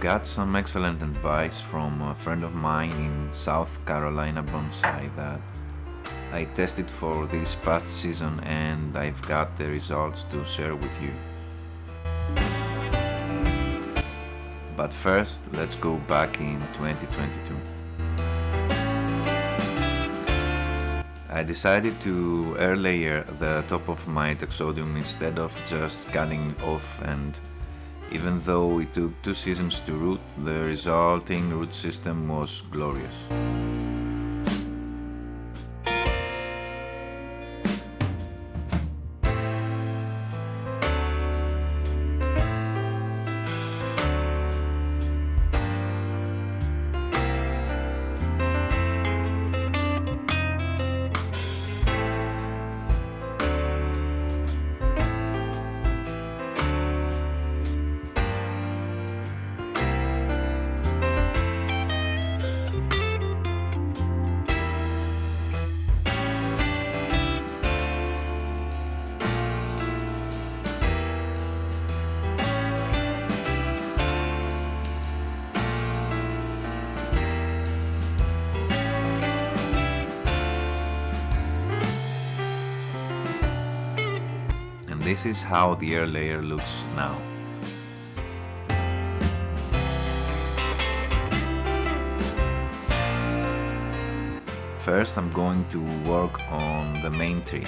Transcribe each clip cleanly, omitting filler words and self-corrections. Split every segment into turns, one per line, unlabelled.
got some excellent advice from a friend of mine in South Carolina bonsai that I tested for this past season and I've got the results to share with you. But first, let's go back in 2022. I decided to air layer the top of my Taxodium instead of just cutting it off, and even though it took 2 seasons to root, the resulting root system was glorious. This is how the air layer looks now. First, I'm going to work on the main tree.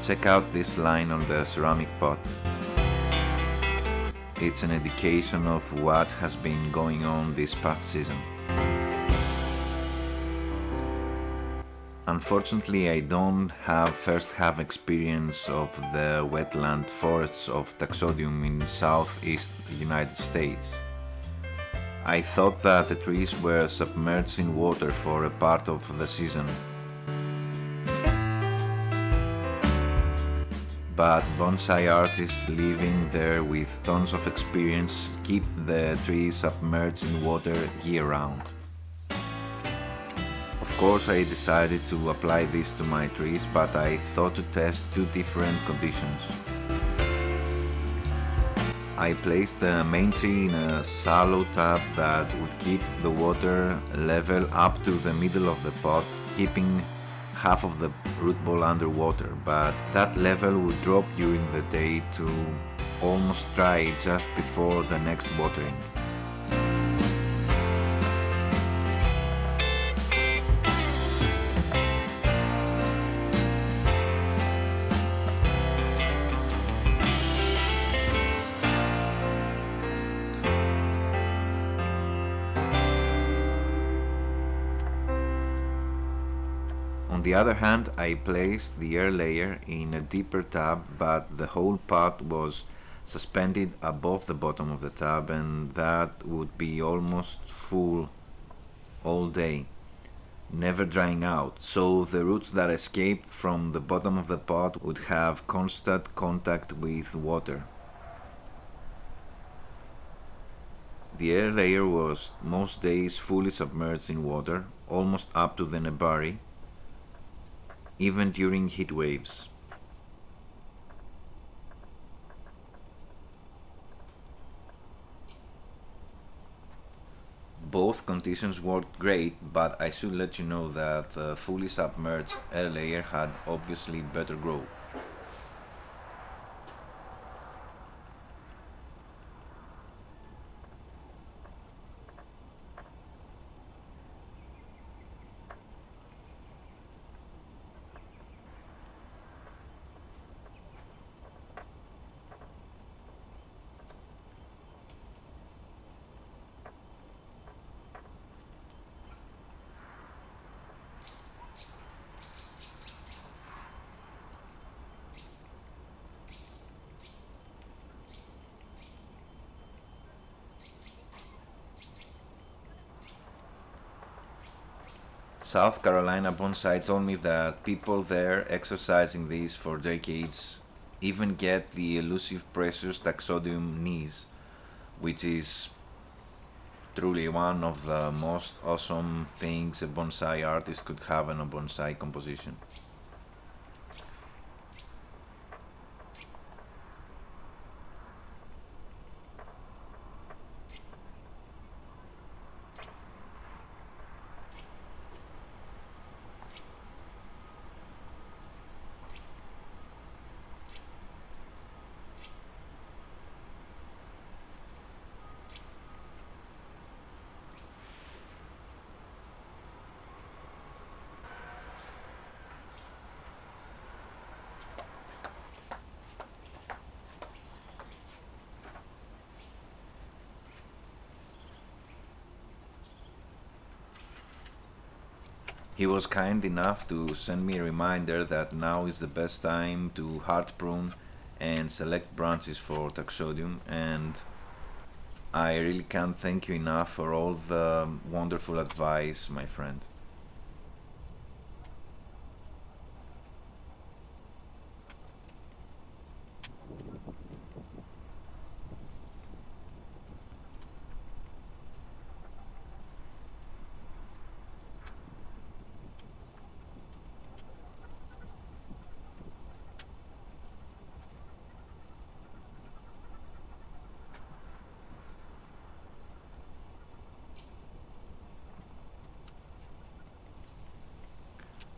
Check out this line on the ceramic pot. It's an indication of what has been going on this past season. Unfortunately, I don't have first-hand experience of the wetland forests of Taxodium in southeast United States. I thought that the trees were submerged in water for a part of the season. But bonsai artists living there with tons of experience keep the trees submerged in water year-round. Of course, I decided to apply this to my trees, but I thought to test 2 different conditions. I placed the main tree in a shallow tub that would keep the water level up to the middle of the pot, keeping half of the root ball underwater, but that level would drop during the day to almost dry just before the next watering. On the other hand, I placed the air layer in a deeper tub, but the whole pot was suspended above the bottom of the tub, and that would be almost full all day, never drying out, so the roots that escaped from the bottom of the pot would have constant contact with water. The air layer was most days fully submerged in water, almost up to the nebari, even during heat waves. Both conditions worked great, but I should let you know that the fully submerged air layer had obviously better growth. South Carolina Bonsai told me that people there exercising these for decades even get the elusive precious Taxodium knees, which is truly one of the most awesome things a bonsai artist could have in a bonsai composition. He was kind enough to send me a reminder that now is the best time to hard prune and select branches for Taxodium, and I really can't thank you enough for all the wonderful advice, my friend.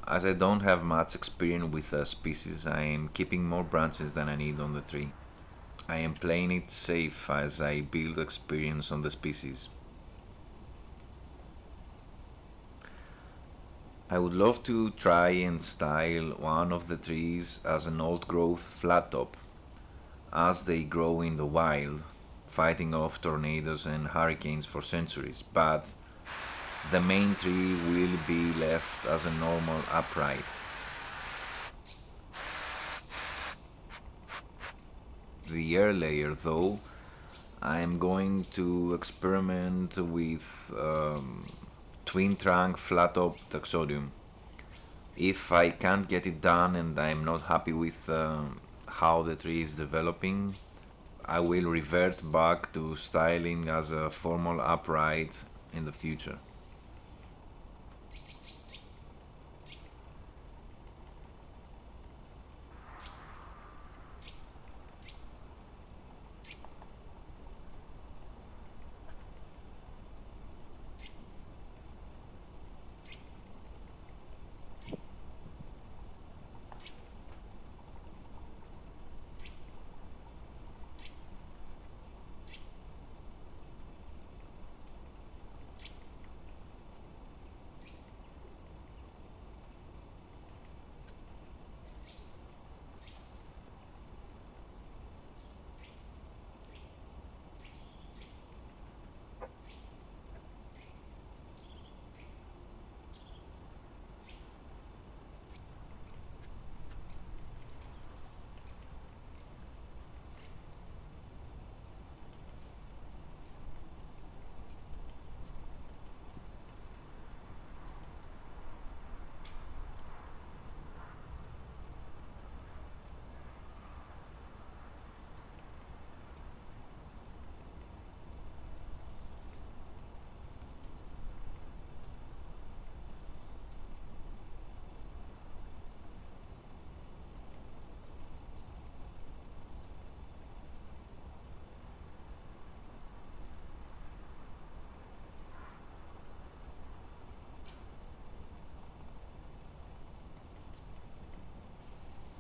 As I don't have much experience with the species, I am keeping more branches than I need on the tree. I am playing it safe as I build experience on the species. I would love to try and style one of the trees as an old growth flat top, as they grow in the wild, fighting off tornadoes and hurricanes for centuries, but the main tree will be left as a normal upright. The air layer, though, I am going to experiment with twin trunk flat top Taxodium. If I can't get it done and I'm not happy with how the tree is developing, I will revert back to styling as a formal upright in the future.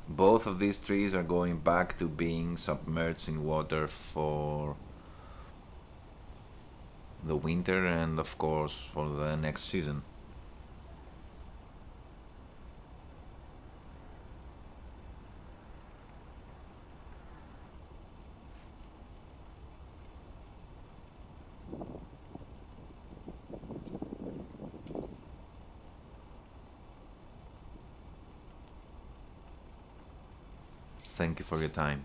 Both of these trees are going back to being submerged in water for the winter and, of course, for the next season. Thank you for your time.